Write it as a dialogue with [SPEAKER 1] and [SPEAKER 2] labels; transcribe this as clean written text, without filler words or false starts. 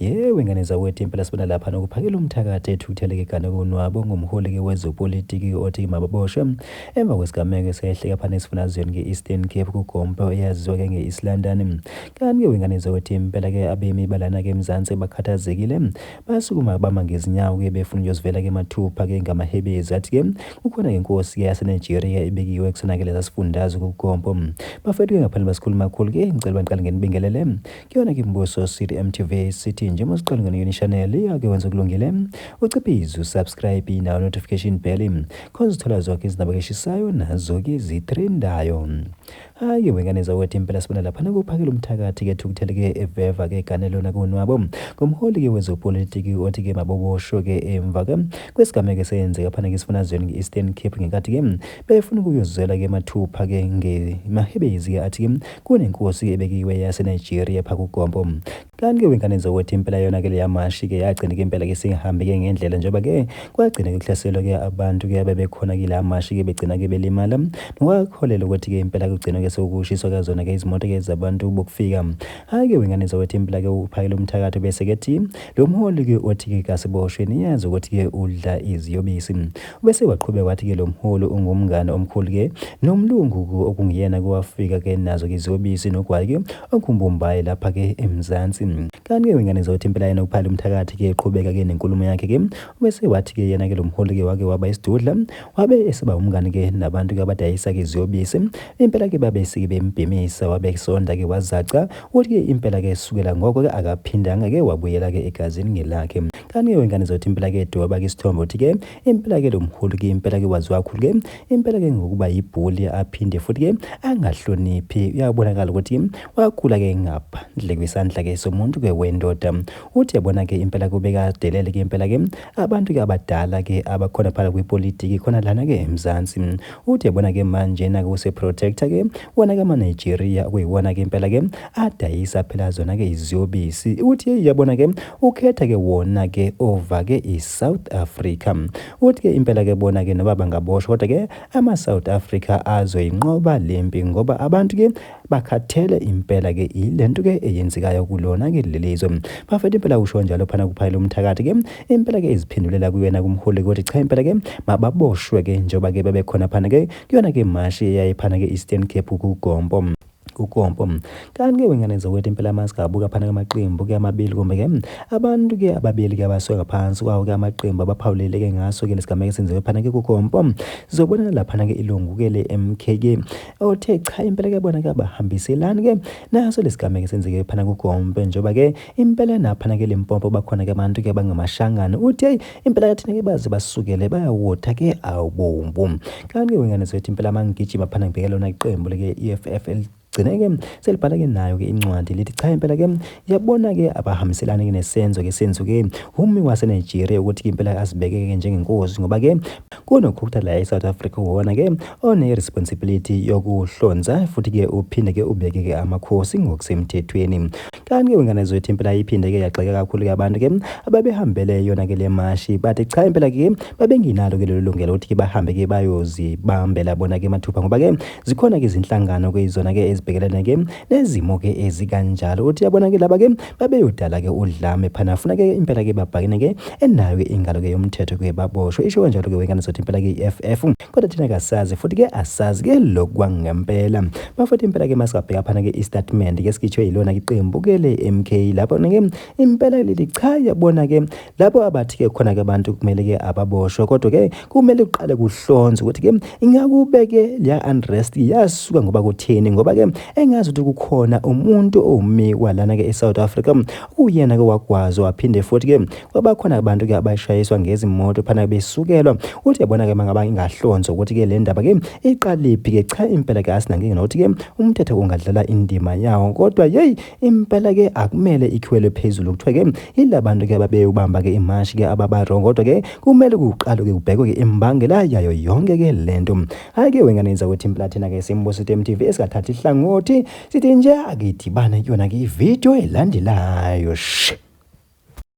[SPEAKER 1] Yebo, ingane zawethu impela sibona lapha nokuphakela umthakathi ethutheleke kanobonwabo ngumholi-ke wezopolitiki othi mababoshwe emva kwesigameko esehleka phana esifundazweni nge-Eastern Cape kuGompo eyaziwa-ke nge-East London. Kanti-ke wengane zawethu impela-ke abemi balana-ke eMzansi bakhathazekile basukuma bama ngezinyawo-ke befuna ukuyozivela-ke mathupha-ke ngamahebezi athi-ke kukhona-ke inkosi-ke yaseNigeria ebekiwe kusona-ke lesa sifundazwe kuGompo. Bafethu-ke ngaphandle basikhuluma kakhulu-ke ngicela baniqale ngenibingelele kuyona-ke imibuso City MTV City njengoba siqala ngene channel yake wenza kulungile uciphize usubscribe nayo notification bell khona uzithola zonke izindaba eshisayo nazo-ke zitrendayo. Hayi wengane zawethu impela sibona lapha nakuphakela umthakathi-ke thukutheleke eveva-ke ganelona konwabo ngomholi-ke wezopolitiki othi-ke mabobosho-ke emva-ke kwesigameko esenzeka phana ngesifundazweni nge-Eastern Cape ngenkathi-ke befuna ukuyozela-ke mathupha-ke ngemahebezi-ke athi-ke kunenkosi ebekiwe yaseNigeria pha kuGompo. Kanti-ke wengane zawethu impela yona-ke leya mashi-ke yagcina-ke impela-ke singahambi-ke ngendlela njengoba-ke kwagcina-ke kuhlaselwa-ke abantu-ke abebekhona-ke la mashi-ke begcina-ke belimala nokwakholela ukuthi-ke impela kugcina-ke sokushiswa kazona-ke izimoto-ke zabantu bokufika. Hayi-ke wengane zawethu impela-ke uphakela umthakathi bese-ke thi lo mholi-ke othi-ke kasiboshwe niyazi ukuthi-ke udla iziyobisi bese waqhubeka wathi-ke lo mholi ungumngane omkhulu-ke nomlungu okungiyena kowafika-ke nazo-ke iziyobisi nogwayi-ke okumbumbayi lapha-ke eMzansi. Kanti-ke wengane zawethu impela yena uphala umthakathi-ke eqhubeka-ke nenkulumo yakhe-ke bese wathi-ke yena-ke lo mholi-ke wake waba isidudla wabe eseba umngane-ke nabantu-ke abadayisa-ke iziyobisi impela-ke babesike bembhemisa wabesonda-ke wazaca ukuthi-ke impela-ke sukela ngoko-ke akaphindanga-ke wabuyela-ke egazini ngelakhe. Kanti-ke wengane zawethu impela-ke doba-ke isithombe ukuthi-ke impela-ke lo mholi-ke impela-ke waziwa kakhulu-ke impela-ke ngokuba yibhuli aphinde futhi-ke angahloniphi. Uyabonakala ukuthi wakhula-ke ngaphandle kwesandla-ke somuntu-ke wendoda. Uthi yabona-ke impela-ke ubekadelele-ke impela-ke abantu-ke abadala-ke abakhona phala kwipolitiki khona lana-ke eMzansi. Uthi yabona-ke manje-na-ke useprotector-ke wona-ke ama-Nigeria okuyiwona-ke impela-ke adayisa phela zona-ke iziyobisi. Uthi yabona-ke ukhetha-ke wona-ke over-ke i-South Africa. Uthi-ke impela-ke bona-ke noba bangaboshwa kodwa-ke ama-South Africa azoyinqoba lempi ngoba abantu-ke bakhathele impela-ke ilento-ke eyenzekayo kulona-ke lelizwe. Bafethu impela usho njalo phana kuphakela umthakathi-ke impela-ke iziphendulela kuyena kumholi ukuthi cha impela-ke mababoshwe-ke njengoba-ke bebekhona phana-ke kuyona-ke mashi eyayiphana-ke Eastern Cape kuGompo. Kanti-ke wengane zawethu impela masikabuka phana amaqembu-ke amabili kumbe-ke abantu-ke ababili-ke abasuka ngaphansi kwawo-ke amaqembu abaphawulele-ke ngaso-ke lesigameko esenziwe phana-ke kuGompo zobonana laphana-ke ilungu-ke le-MK-ke othe cha impela-ke bona-ke abahambiselani-ke naso lesigameko esenzeke phana kuGompo njengoba-ke impela naphana-ke Limpopo bakhona-ke abantu-ke bangamashangana uthi heyi impela-ke thina-ke baze basukele bayawotha-ke awubomvu. Kanti-ke wengane zawethu impela mangigijima phana ngibheke lona iqembu-ke EFF gcine-ke selibhala-ke nayo-ke incwadi lithi cha impela-ke yabona-ke abahambiselani-ke nesenzo-ke senzuke umi waseNigeria ukuthi-ke impela azibeke-ke njengenkosi ngoba-ke kunokhukutha la eSouth Africa wona-ke one-responsibility yokuhlonza futhi-ke uphinde-ke ubeke-ke amakhosi ngokusemthethweni. Kanti-ke wengane zethu impela iphinde-ke yagxeka kakhulu-ke abantu-ke ababehambele yona-ke le mashi bathi cha impela-ke babenginalo-ke lelo lungelo ukuthi-ke bahambe-ke bayozibambela bona-ke mathupha ngoba-ke zikhona-ke izinhlangano-ke izona-ke ezibhekelene-ke nezimo-ke ezikanjalo. Uthi yabona-ke laba-ke babeyodala-ke udlame phana funa-ke impela-ke babhakene-ke enayo-ke ingalo-ke yomthetho-ke baboshwe. Isho kanjalo-ke wengane zethu impela-ke i-FF kodwa thina-ke asazi futhi-ke asazi-ke lokhu kwangempela. Bafethu impela-ke masikabheka phana-ke istatement-ke esikhitshwe yilona-ke iqembu-ke le-MK lapho-ke impela lithi cha yabona-ke labo abathi-ke khona-ke abantu kumele-ke ababoshwe kodwa-ke kumele kuqale kuhlonze ukuthi-ke ingakube-ke leya unrest yasuka ngoba kutheni ngoba-ke engazi ukuthi kukhona umuntu owumikwa lana-ke eSouth Africa uyena-ke wagwaza waphinde futhi-ke kwabakhona abantu-ke abashayiswa ngezimoto phana besukelwa. Uthi yabona-ke mangaba ingahlonzwa ukuthi-ke le ndaba-ke iqalephi-ke cha impela-ke asinankinga nokuthi-ke umthetho ungadlala indima yawo kodwa yeyi impela-ke akumele ikhiwelwe phezulu kuthiwa-ke yila bantu-ke ababeyobamba-ke imashi-ke ababarongo kodwa-ke kumele kuqalwe-ke kubhekwe-ke imbangela yayo yonke-ke lento. Hhayi-ke wengane zawethu impela thina-ke simbuso MTV esingathathi ihlangothi sithi nje akidibane kuyona-ke ividiyo elandelayo.